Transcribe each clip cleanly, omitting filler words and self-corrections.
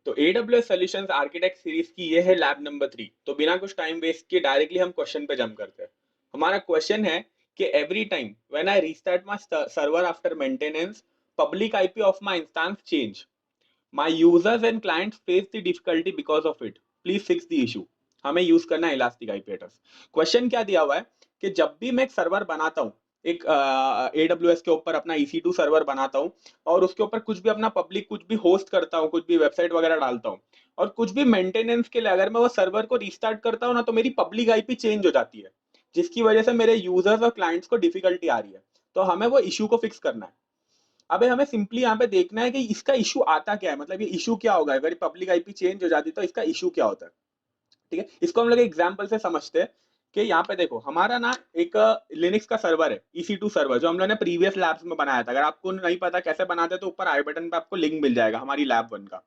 तो AWS Solutions architect series की ये है लैब नंबर 3। तो बिना कुछ टाइम वेस्ट किए डायरेक्टली हम क्वेश्चन पे जंप करते हैं। हमारा क्वेश्चन है कि every time when I restart my server after maintenance, public IP of my instance change, my users and clients face the difficulty because of it, please fix the issue. हमें use करना है elastic IP address. Question क्या दिया हुआ है कि जब भी मैं एक सर्वर बनाता हूँ, एक AWS के ऊपर अपना EC2 सर्वर बनाता हूँ और उसके ऊपर कुछ भी अपना पब्लिक कुछ भी होस्ट करता हूँ, कुछ भी वेबसाइट वगैरह डालता हूँ और कुछ भी मेंटेनेंस के लिए अगर मैं वो सर्वर को रिस्टार्ट करता हूँ ना, तो मेरी पब्लिक आईपी चेंज हो जाती है, जिसकी वजह से मेरे यूजर्स और क्लाइंट्स को डिफिकल्टी आ रही है। तो हमें वो इशू को फिक्स करना है। अबे हमें सिंपली यहाँ पे देखना है कि इसका इशू आता क्या है, मतलब ये इशू क्या होगा अगर पब्लिक आईपी चेंज हो जाती है, तो इसका इशू क्या होता है। ठीक है, इसको हम लोग एग्जाम्पल से समझते हैं कि यहाँ पे देखो हमारा ना एक लिनक्स का सर्वर है, EC2 सर्वर, जो हम लोगों ने प्रीवियस लैब्स में बनाया था। अगर आपको नहीं पता कैसे बनाते तो ऊपर आई बटन पे आपको लिंक मिल जाएगा हमारी लैब 1 का।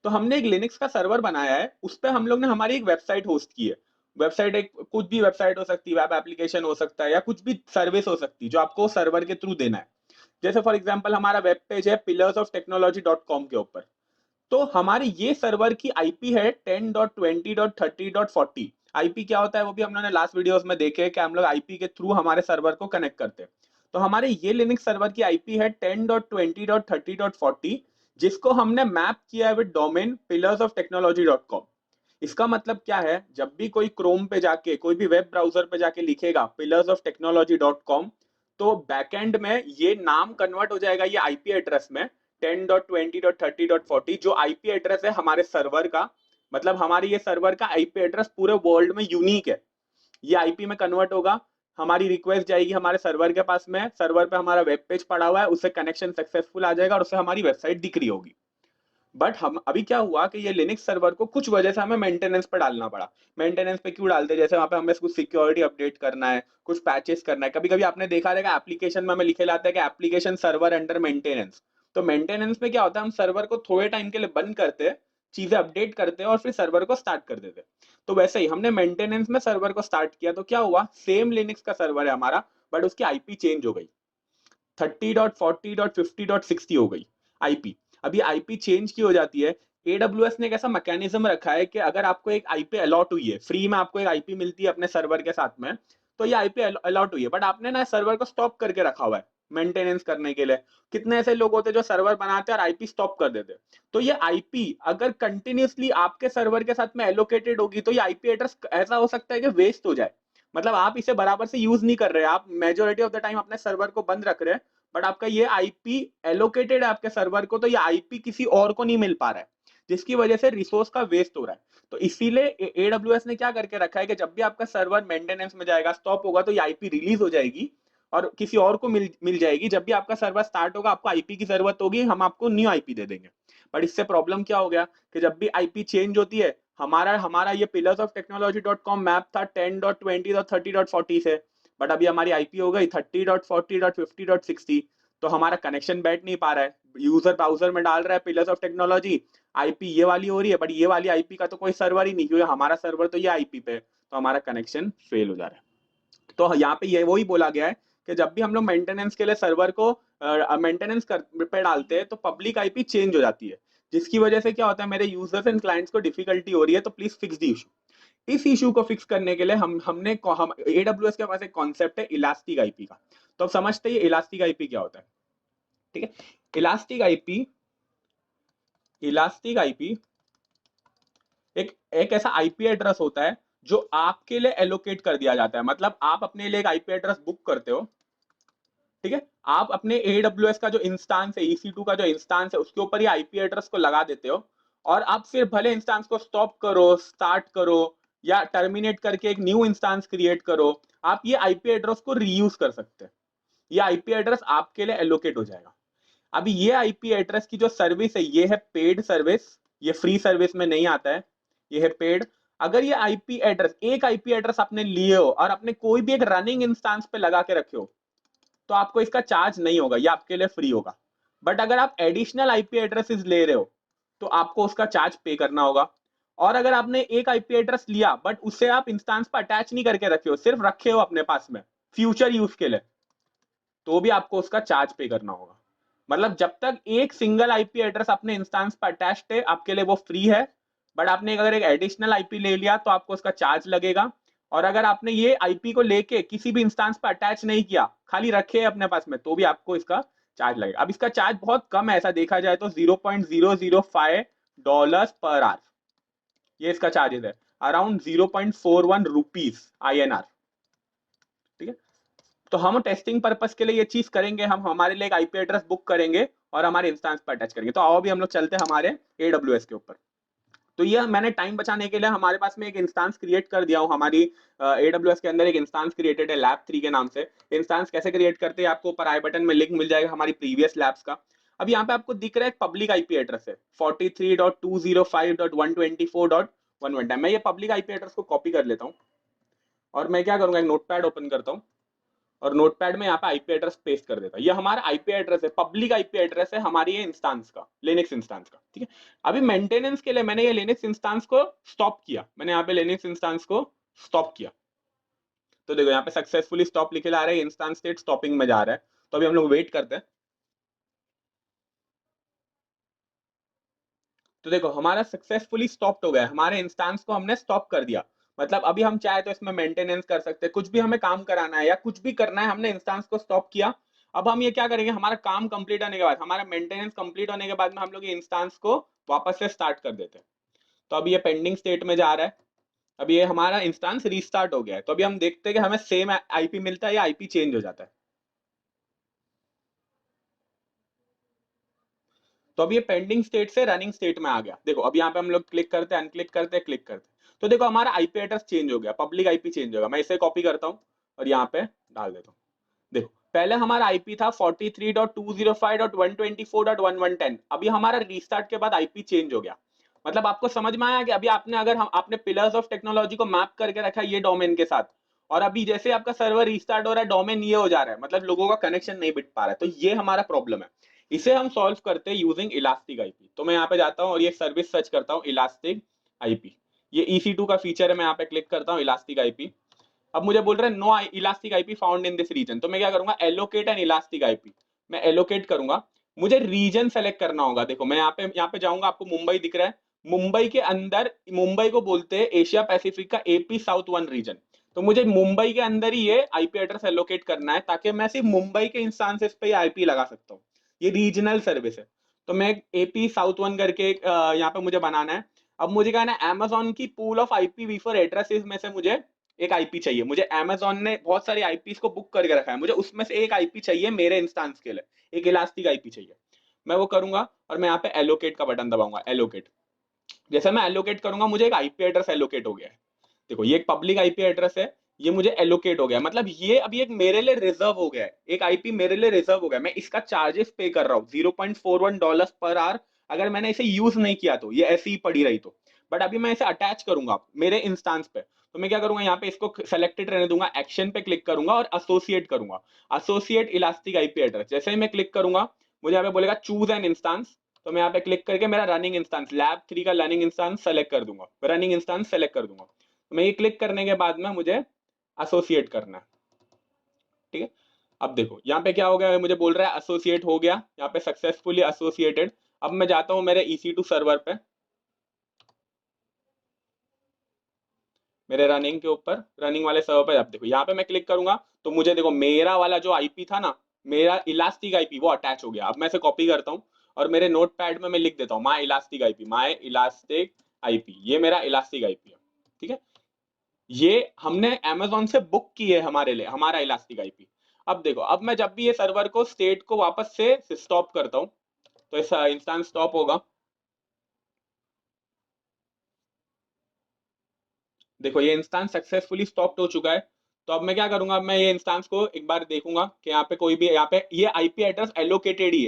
तो हमने एक लिनक्स का सर्वर बनाया है, उस पर हम लोग ने हमारी एक वेबसाइट होस्ट की है। वेबसाइट एक कुछ भी वेबसाइट हो सकती है, वेब एप्लीकेशन हो सकता है या कुछ भी सर्विस हो सकती है जो आपको सर्वर के थ्रू देना है। जैसे फॉर एग्जाम्पल हमारा वेब पेज है pillars-of-technology.com के ऊपर। तो हमारे ये सर्वर की आईपी है 10.20.30.40। आईपी क्या होता है वो भी हम लोगों ने लास्ट वीडियोस में देखे कि हम लोग आईपी के थ्रू हमारे सर्वर को कनेक्ट करते हैं। तो हमारे ये लिनक्स सर्वर की आईपी है 10.20.30.40, जिसको हमने मैप किया है विद डोमेन pillars-of-technology.com। इसका मतलब क्या है, जब भी कोई क्रोम पे जाके कोई भी वेब ब्राउजर पे जाके लिखेगा pillars-of-technology.com, तो बैकएंड में ये नाम कन्वर्ट हो जाएगा ये आईपी एड्रेस में 10.20.30.40, जो आईपी एड्रेस है हमारे सर्वर का। मतलब हमारी ये सर्वर का आईपी एड्रेस पूरे वर्ल्ड में यूनिक है। ये आईपी में कन्वर्ट होगा, हमारी रिक्वेस्ट जाएगी हमारे सर्वर के पास में, सर्वर पे हमारा वेब पेज पड़ा हुआ है, उससे कनेक्शन सक्सेसफुल आ जाएगा और उससे हमारी वेबसाइट दिख रही होगी। बट हम अभी क्या हुआ कि ये लिनक्स सर्वर को कुछ वजह से हमें मेंटेनेंस पे डालना पड़ा। मेंटेनेंस पे क्यों डालते हैं, जैसे वहां पे हमें कुछ सिक्योरिटी अपडेट करना है, कुछ पैचेस करना है। कभी कभी आपने देखा रहेगा एप्लीकेशन में हमें लिखे लाता है कि एप्लीकेशन सर्वर अंडर मेंटेनेंस। तो मेंटेनेंस में क्या होता है, हम सर्वर को थोड़े टाइम के लिए बंद करते हैं, चीजें अपडेट करते हैं और फिर सर्वर को स्टार्ट कर देते हैं। तो वैसे ही हमने मेंटेनेंस में सर्वर को स्टार्ट किया, तो क्या हुआ, सेम लिनक्स का सर्वर है हमारा, बट उसकी आईपी चेंज हो गई, 30.40.50.60 हो गई आईपी। अभी आईपी चेंज की हो जाती है। एडब्ल्यूएस ने एक ऐसा मैकेनिज्म रखा है कि अगर आपको एक आईपी अलॉट हुई है, फ्री में आपको एक आईपी मिलती है अपने सर्वर के साथ में, तो ये आईपी अलॉट हुई है, बट आपने ना सर्वर को स्टॉप करके रखा हुआ है मेंटेनेंस करने के लिए। कितने ऐसे लोग होते हैं जो सर्वर बनाते हैं और आईपी स्टॉप कर देते हैं। तो ये आईपी अगर कंटिन्यूसली आपके सर्वर के साथ में एलोकेटेड होगी, तो ये आईपी एड्रेस ऐसा हो सकता है कि वेस्ट हो जाए। मतलब आप इसे बराबर से यूज नहीं कर रहे, आप मेजोरिटी ऑफ द टाइम अपने सर्वर को बंद रख रहे हैं, बट आपका ये आईपी एलोकेटेड है आपके सर्वर को, तो ये आईपी किसी और को नहीं मिल पा रहा है, जिसकी वजह से रिसोर्स का वेस्ट हो रहा है। तो इसीलिए एडब्ल्यूएस ने क्या करके रखा है कि जब भी आपका सर्वर मेंटेनेंस में जाएगा, स्टॉप होगा, तो ये आईपी रिलीज हो जाएगी और किसी और को मिल जाएगी। जब भी आपका सर्वर स्टार्ट होगा, आपको आईपी की जरूरत होगी, हम आपको न्यू आईपी दे देंगे। बट इससे प्रॉब्लम क्या हो गया कि जब भी आईपी चेंज होती है, हमारा हमारा ये pillars-of-technology.com मैप था 10.20.30.40 से, बट अभी हमारी आईपी हो गई 30.40.50.60। तो हमारा कनेक्शन बैठ नहीं पा रहा है, यूजर ब्राउजर में डाल रहा है पिलर्स ऑफ टेक्नोलॉजी, आईपी ये वाली हो रही है, बट ये वाली आईपी का तो कोई सर्वर ही नहीं, क्योंकि हमारा सर्वर तो ये आईपी पे है, तो हमारा कनेक्शन फेल हो जा रहा है। तो यहाँ पे ये वही बोला गया है कि जब भी हम लोग मेंटेनेंस के लिए सर्वर को मेंटेनेंस पे डालते हैं, तो पब्लिक आईपी चेंज हो जाती है, जिसकी वजह से क्या होता है, मेरे यूजर्स एंड क्लाइंट्स को डिफिकल्टी हो रही है। तो प्लीज फिक्स दी इशू। इस इशू को फिक्स करने के लिए हम एडब्ल्यूएस के पास एक कॉन्सेप्ट है इलास्टिक आईपी का। तो अब समझते हैं इलास्टिक आईपी क्या होता है। ठीक है, इलास्टिक आईपी इलास्टिक आईपी एक एक ऐसा आईपी एड्रेस होता है जो आपके लिए एलोकेट कर दिया जाता है। मतलब आप अपने लिए एक आईपी एड्रेस बुक करते हो, ठीक है, आप अपने एडब्ल्यूएस का जो इंस्टांस है, EC2 का जो इंस्टांस है, उसके ऊपर ये आईपी एड्रेस को लगा देते हो और आप फिर भले इंस्टांस को स्टॉप करो, स्टार्ट करो या टर्मिनेट करके एक न्यू इंस्टांस क्रिएट करो, आप ये आईपी एड्रेस को रीयूज कर सकते हैं। ये आईपी एड्रेस आपके लिए एलोकेट हो जाएगा। अभी ये आईपी एड्रेस की जो सर्विस है, ये है पेड सर्विस, ये फ्री सर्विस में नहीं आता है, ये है पेड। अगर ये आईपी एड्रेस, एक आईपी एड्रेस आपने लिए हो और आपने कोई भी एक रनिंग इंस्टांस पे लगा के रखे हो, तो आपको इसका चार्ज नहीं होगा, ये आपके लिए फ्री होगा। बट अगर आप एडिशनल आईपी एड्रेसेस ले रहे हो, तो आपको उसका चार्ज पे करना होगा। और अगर आपने एक आईपी एड्रेस लिया बट उससे आप इंस्टांस पर अटैच नहीं करके रखे हो, सिर्फ रखे हो अपने पास में फ्यूचर यूज के लिए, तो भी आपको उसका चार्ज पे करना होगा। मतलब जब तक एक सिंगल आईपी एड्रेस अपने इंस्टेंस पर अटैच्ड है आपके लिए वो फ्री है, बट आपने अगर एक एडिशनल आईपी ले लिया तो आपको उसका चार्ज लगेगा। और अगर आपने ये आईपी को लेके किसी भी इंस्टेंस पर अटैच नहीं किया, खाली रखे अपने पास में, तो भी आपको इसका चार्ज लगेगा। अब इसका चार्ज बहुत कम है, ऐसा देखा जाए तो $0.005 पर आवर, ये इसका चार्जेस है, अराउंड 0.41 रुपीज INR। ठीक है, तो हम टेस्टिंग पर्पस के लिए ये चीज करेंगे, हम हमारे लिए एक आईपी एड्रेस बुक करेंगे और हमारे इंस्टेंस पर अटैच करेंगे। तो आओ भी हम लोग चलते हैं हमारे AWS के ऊपर। तो ये मैंने टाइम बचाने के लिए हमारे पास में एक इंस्टेंस क्रिएट कर दिया हूँ। हमारी AWS के अंदर एक इंस्टेंस क्रिएटेड है लैब 3 के नाम से। इंस्टेंस कैसे क्रिएट करते हैं आपको ऊपर आई बटन में लिंक मिल जाएगा हमारी प्रीवियस लैब्स का। अब यहाँ पे आपको दिख रहा है पब्लिक आईपी एड्रेस है 43.205.124.110। मैं ये पब्लिक आईपी एड्रेस को कॉपी कर लेता हूँ और मैं क्या करूंगा, एक नोटपैड ओपन करता हूँ और नोटपैड में यहाँ पे आईपी एड्रेस पेस्ट कर देता है। ये हमारा आईपी एड्रेस है, पब्लिक आईपी एड्रेस है हमारी ये इंस्टेंस का, लिनक्स इंस्टेंस का। ठीक है, अभी मेंटेनेंस के लिए मैंने ये लिनक्स इंस्टेंस को स्टॉप किया, मैंने यहाँ पे लिनक्स इंस्टेंस को स्टॉप किया। तो देखो यहाँ पे सक्सेसफुली स्टॉप लिखे ला रहा है, इंस्टेंस स्टेट स्टॉपिंग में जा रहा है। तो अभी हम लोग वेट करते हैं। तो देखो हमारा सक्सेसफुली स्टॉप हो गया, हमारे इंस्टेंस को हमने स्टॉप कर दिया। मतलब अभी हम चाहे तो इसमें मेंटेनेंस कर सकते हैं, कुछ भी हमें काम कराना है या कुछ भी करना है, हमने इंस्टेंस को स्टॉप किया। अब हम ये क्या करेंगे, हमारा काम कंप्लीट होने के बाद, हमारा मेंटेनेंस कंप्लीट होने के बाद में हम लोग ये इंस्टेंस को वापस से स्टार्ट कर देते हैं। तो अभी ये पेंडिंग स्टेट में जा रहा है, अभी ये हमारा इंस्टेंस रीस्टार्ट हो गया है। तो अभी हम देखते हैं कि हमें सेम आईपी मिलता है या आईपी चेंज हो जाता है। तो अब ये पेंडिंग स्टेट से रनिंग स्टेट में आ गया। देखो अब यहाँ पे हम लोग क्लिक करते हैं, अनक्लिक करते हैं, क्लिक करते हैं, तो देखो हमारा आईपी एड्रेस चेंज हो गया, पब्लिक आईपी चेंज हो गया। मैं इसे कॉपी करता हूँ और यहाँ पे डाल देता हूँ। देखो पहले हमारा आईपी था 43.205.124.1110, अभी हमारा रीस्टार्ट के बाद आईपी चेंज हो गया। मतलब आपको समझ में आया कि अभी आपने, अगर हम आपने पिलर्स ऑफ टेक्नोलॉजी को मैप करके रखा है ये डोमेन के साथ, और अभी जैसे आपका सर्वर रीस्टार्ट हो रहा है डोमेन ये हो जा रहा है, मतलब लोगों का कनेक्शन नहीं बिट पा रहा है। तो ये हमारा प्रॉब्लम है, इसे हम सॉल्व करते हैं यूजिंग इलास्टिक आईपी। तो मैं यहाँ पे जाता हूँ और ये सर्विस सर्च करता हूँ इलास्टिक आईपी। ये EC2 का फीचर है, मैं यहाँ पे क्लिक करता हूँ इलास्टिक आईपी। अब मुझे बोल रहे हैं no elastic IP found in this region, तो मैं क्या करूंगा, एलोकेट एन इलास्टिक आईपी। मैं एलोकेट करूंगा, मुझे रीजन सेलेक्ट करना होगा। देखो मैं यहाँ पे जाऊंगा, आपको मुंबई दिख रहा है, मुंबई के अंदर, मुंबई को बोलते हैं एशिया पैसिफिक का AP South 1 रीजन। तो मुझे मुंबई के अंदर ही ये आईपी एड्रेस एलोकेट करना है, ताकि मैं सिर्फ मुंबई के इंस्टांसेस पे आईपी लगा सकता हूँ। ये रीजनल सर्विस है। तो मैं AP South 1 करके यहाँ पे मुझे बनाना है। अब मुझे कहना है Amazon की पूल ऑफ IPv4 एड्रेसेस में से मुझे एक आईपी चाहिए। मुझे अमेजोन ने बहुत सारी आईपीस को बुक करके रखा है, मुझे उसमें से एक आईपी चाहिए मेरे इंस्टांस के लिए, एक इलास्टिक आईपी चाहिए। मैं वो करूंगा और मैं यहाँ पे एलोकेट का बटन दबाऊंगा, एलोकेट। जैसे मैं एलोकेट करूंगा मुझे एक आईपी एड्रेस एलोकेट हो गया है। देखो ये एक पब्लिक आईपी एड्रेस है, ये मुझे एलोकेट हो गया, मतलब ये अभी एक मेरे लिए रिजर्व हो गया है, एक आईपी मेरे लिए रिजर्व हो गया। मैं इसका चार्जेस पे कर रहा हूँ $0.41 पर आवर। अगर मैंने इसे यूज नहीं किया तो ये ऐसी ही पड़ी रही तो, बट अभी मैं इसे अटैच करूंगा मेरे इंस्टांस पे। तो मैं क्या करूंगा, यहाँ पे इसको सेलेक्टेड रहने दूंगा, एक्शन पे क्लिक करूंगा और एसोसिएट करूंगा, एसोसिएट इलास्टिक आईपी एड्रेस। जैसे ही मैं क्लिक करूंगा मुझे यहाँ पे बोलेगा चूज एन इंस्टांस। तो मैं यहाँ पे क्लिक करके मेरा रनिंग इंस्टांस लैब 3 का रनिंग इंस्टांस सेलेक्ट कर दूंगा, रनिंग इंस्टांस सेलेक्ट कर दूंगा। तो मैं ये क्लिक करने के बाद में मुझे एसोसिएट करना है। ठीक है, अब देखो यहाँ पे क्या हो गया, मुझे बोल रहा है एसोसिएट हो गया, यहाँ पे सक्सेसफुली एसोसिएटेड। अब मैं जाता हूँ मेरे EC2 सर्वर पे, मेरे रनिंग के ऊपर, रनिंग वाले सर्वर पे। अब देखो यहाँ पे मैं क्लिक करूंगा तो मुझे देखो मेरा वाला जो आईपी था ना, मेरा इलास्टिक आईपी वो अटैच हो गया। अब मैं इसे कॉपी करता हूँ और मेरे नोट पैड में मैं लिख देता हूँ माई इलास्टिक आईपी, माई इलास्टिक आईपी, ये मेरा इलास्टिक आईपी है। ठीक है, ये हमने अमेजोन से बुक की है हमारे लिए, हमारा इलास्टिक आईपी। अब देखो अब मैं जब भी ये सर्वर को स्टेट को वापस से स्टॉप करता हूँ तो ऐसा इंस्टेंस स्टॉप होगा। देखो ये इंस्टेंस सक्सेसफुली स्टॉप्ड हो चुका है। तो अब मैं क्या करूंगा, अब मैं ये इंस्टेंस को एक बार देखूंगा कि यहाँ पे कोई भी, यहाँ पे ये आईपी एड्रेस एलोकेटेड ही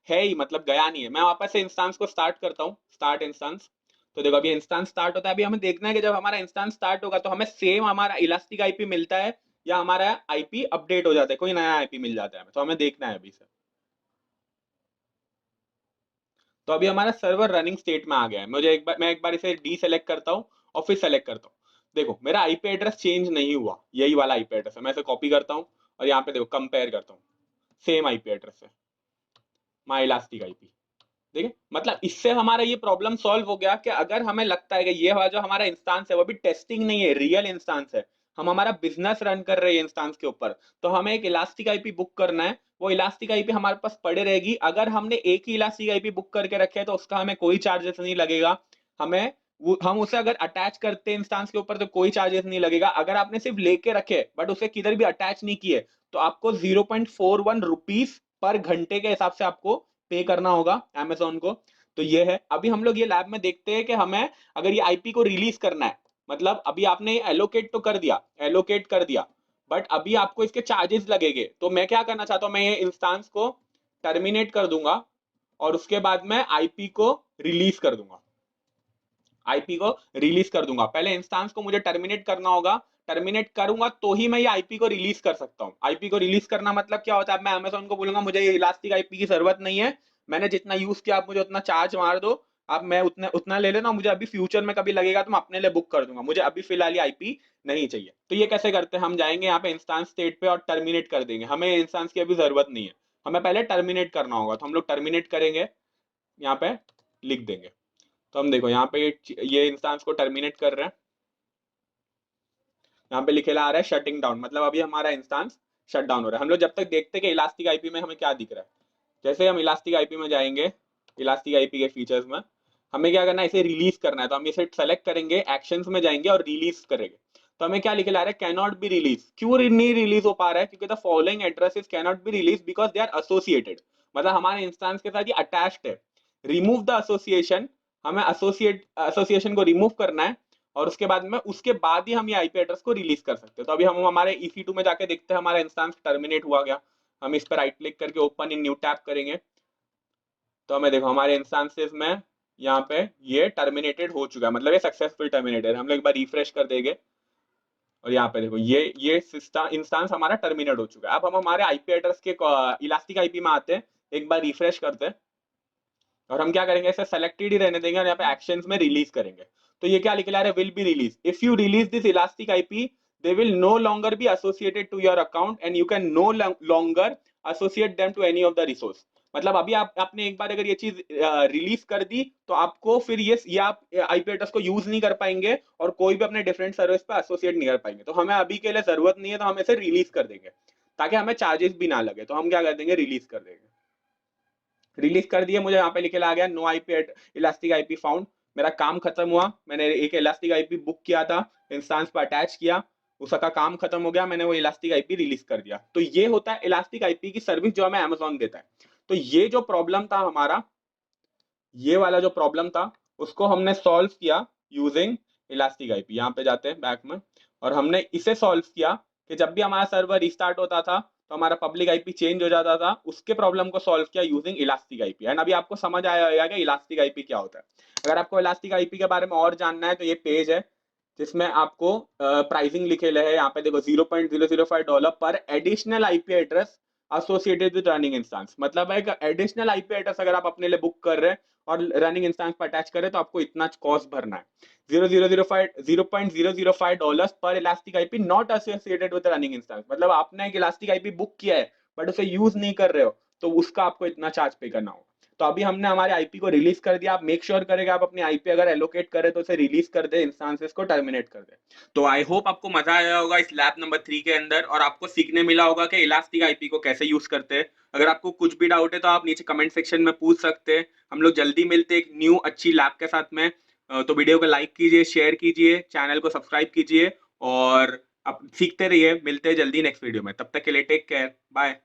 है ही, मतलब गया नहीं है। मैं वापस से इंस्टेंस को स्टार्ट करता हूँ, स्टार्ट इंस्टेंस। तो देखो अभी इंस्टेंस स्टार्ट होता है। अभी हमें देखना है कि जब हमारा इंस्टेंस स्टार्ट होगा तो हमें सेम हमारा इलास्टिक आईपी मिलता है या हमारा आईपी अपडेट हो जाता है, कोई नया आईपी मिल जाता है। तो हमें देखना है अभी से। तो अभी हमारा सर्वर रनिंग स्टेट में आ गया है। मैं एक बार इसे डी सेलेक्ट करता हूँ और फिर सेलेक्ट करता हूँ। देखो मेरा आईपी एड्रेस चेंज नहीं हुआ, यही वाला आईपी एड्रेस है। मैं इसे कॉपी करता हूँ और यहाँ पे देखो कंपेयर करता हूँ, सेम आईपी एड्रेस है। माई इलास्टिक आईपी। ठीक है, मतलब इससे हमारा ये प्रॉब्लम सॉल्व हो गया कि अगर हमें लगता है कि ये वाला जो हमारा इंस्टांस है वो भी टेस्टिंग नहीं है, रियल इंस्टांस है, हम हमारा बिजनेस रन कर रहे हैं इंस्टांस के ऊपर, तो हमें एक इलास्टिक आईपी बुक करना है। वो इलास्टिक आईपी हमारे पास पड़े रहेगी। अगर हमने एक ही इलास्टिक आईपी बुक करके रखे है तो उसका हमें कोई चार्जेस नहीं लगेगा। हमें हम उसे अगर अटैच करते हैं इंस्टांस के ऊपर तो कोई चार्जेस नहीं लगेगा। अगर आपने सिर्फ लेके रखे बट उसे किधर भी अटैच नहीं किए तो आपको 0.41 रुपीज पर घंटे के हिसाब से आपको पे करना होगा अमेजोन को। तो ये है। अभी हम लोग ये लैब में देखते हैं कि हमें अगर ये आईपी को रिलीज करना है, मतलब अभी आपने एलोकेट तो कर दिया, एलोकेट कर दिया, बट अभी आपको इसके चार्जेस लगेंगे। तो मैं क्या करना चाहता हूं, मैं ये इंस्टांस को टर्मिनेट कर दूंगा और उसके बाद मैं आईपी को रिलीज कर दूंगा। आईपी को रिलीज कर दूंगा। पहले इंस्टांस को मुझे टर्मिनेट करना होगा, टर्मिनेट करूंगा तो ही मैं ये आईपी को रिलीज कर सकता हूं। आईपी को रिलीज करना मतलब क्या होता है, मैं अमेजोन को बोलूंगा मुझे ये इलास्टिक आईपी की जरूरत नहीं है, मैंने जितना यूज किया आप मुझे उतना चार्ज मार दो, अब मैं उतना उतना ले लेना, मुझे अभी फ्यूचर में कभी लगेगा तो मैं अपने लिए बुक कर दूंगा, मुझे अभी फिलहाल ये आईपी नहीं चाहिए। तो ये कैसे करते हैं, हम जाएंगे यहाँ पे इंस्टांस स्टेट पे और टर्मिनेट कर देंगे। हमें इंस्टांस की अभी जरूरत नहीं है, हमें पहले टर्मिनेट करना होगा। तो हम लोग टर्मिनेट करेंगे, यहाँ पे लिख देंगे। तो हम देखो यहाँ पे ये इंस्टांस को टर्मिनेट कर रहे हैं, यहाँ पे लिखे आ रहा है शटिंग डाउन, मतलब अभी हमारा इंस्टांस शट डाउन हो रहा है। हम लोग जब तक देखते हैं कि इलास्टिक आईपी में हमें क्या दिख रहा है। जैसे हम इलास्टिक आईपी में जाएंगे, इलास्टिक आईपी के फीचर्स में हमें क्या करना है, इसे रिलीज करना है। तो हम इसे सेलेक्ट करेंगे, एक्शंस में जाएंगे और रिलीज करेंगे। तो हमें क्या लिखे ला रहा है, कैनॉट बी रिलीज। क्यों नहीं रिलीज हो पा रहा है, क्योंकि the following addresses cannot be release because they are associated, मतलब हमारे इंस्टांस के साथ ये अटैच्ड है। रिमूव द एसोसिएशन, हमें एसोसिएशन को रिमूव करना है और उसके बाद ही हम ये आईपी एड्रेस को रिलीज कर सकते हैं। तो अभी हम हमारे EC2 में जाके देखते हैं हमारा इंस्टांस टर्मिनेट हुआ गया। हम इस पर राइट क्लिक करके ओपन इन न्यू टैब करेंगे तो हमें देखो हमारे इंस्टांसेस में यहाँ पे ये टर्मिनेटेड हो चुका है, मतलब ये सक्सेसफुल टर्मिनेटेड। हम लोग एक बार रिफ्रेश कर देंगे और यहाँ पे देखो ये सिस्टम इंस्टांस हमारा टर्मिनेट हो चुका है। अब हम हमारे आईपी एड्रेस के इलास्टिक आईपी में आते हैं, एक बार रिफ्रेश करते हैं और हम क्या करेंगे, इसे सेलेक्टेड ही रहने देंगे और यहाँ पे एक्शंस में रिलीज करेंगे। तो ये क्या लिख रहा है, will be release. If you release this elastic IP they will no longer be associated to your account and you can no longer associate them to any of the resource. मतलब अभी आपने एक बार अगर ये चीज रिलीज कर दी तो आपको फिर ये आप आईपी एड्रेस को यूज नहीं कर पाएंगे और कोई भी अपने डिफरेंट सर्विस पे एसोसिएट नहीं कर पाएंगे। तो हमें अभी के लिए जरूरत नहीं है, तो हम इसे रिलीज कर देंगे ताकि हमें चार्जेस भी ना लगे। तो हम क्या कर देंगे, रिलीज कर देंगे। रिलीज कर दिए, मुझे यहाँ पे लिखे ला गया no IP elastic IP found. मेरा काम खत्म हुआ, मैंने एक इलास्टिक आईपी बुक किया था, इंस्टांस पर अटैच किया, उसका काम खत्म हो गया, मैंने वो इलास्टिक आईपी रिलीज कर दिया। तो ये होता है इलास्टिक आईपी की सर्विस जो हमें अमेजोन देता है। तो ये जो प्रॉब्लम था हमारा, ये वाला जो प्रॉब्लम था उसको हमने सॉल्व किया यूजिंग इलास्टिक आईपी। यहाँ पे जाते हैं बैक में और हमने इसे सॉल्व किया कि जब भी हमारा सर्वर रिस्टार्ट होता था तो हमारा पब्लिक आईपी चेंज हो जाता था, उसके प्रॉब्लम को सॉल्व किया यूजिंग इलास्टिक आईपी। एंड अभी आपको समझ आया होगा कि इलास्टिक आईपी क्या होता है। अगर आपको इलास्टिक आईपी के बारे में और जानना है तो ये पेज है जिसमें आपको प्राइसिंग लिखे है। यहाँ पे देखो $0.005 पर additional IP address associated with running instance, मतलब एक एडिशनल आईपी एड्रेस अगर आप अपने लिए बुक कर रहे हैं और रनिंग इंस्टेंस पर अटैच करें तो आपको इतना कॉस्ट भरना है, $0.005 पर elastic IP not associated with running instance. मतलब आपने एक इलास्टिक आईपी बुक किया है बट उसे यूज नहीं कर रहे हो तो उसका आपको इतना चार्ज पे करना होगा। तो अभी हमने हमारे आईपी को रिलीज कर दिया। आप मेक श्योर करेंगे आप अपनी आईपी अगर एलोकेट करें तो उसे रिलीज कर दे, इंस्टांसेस को टर्मिनेट कर दे। तो आई होप आपको मजा आया होगा इस लैब नंबर 3 के अंदर और आपको सीखने मिला होगा कि इलास्टिक आईपी को कैसे यूज करते हैं। अगर आपको कुछ भी डाउट है तो आप नीचे कमेंट सेक्शन में पूछ सकते हैं। हम लोग जल्दी मिलते हैं एक न्यू अच्छी लैब के साथ में। तो वीडियो को लाइक कीजिए, शेयर कीजिए, चैनल को सब्सक्राइब कीजिए और आप सीखते रहिए। मिलते हैं जल्दी नेक्स्ट वीडियो में, तब तक के लिए टेक केयर, बाय।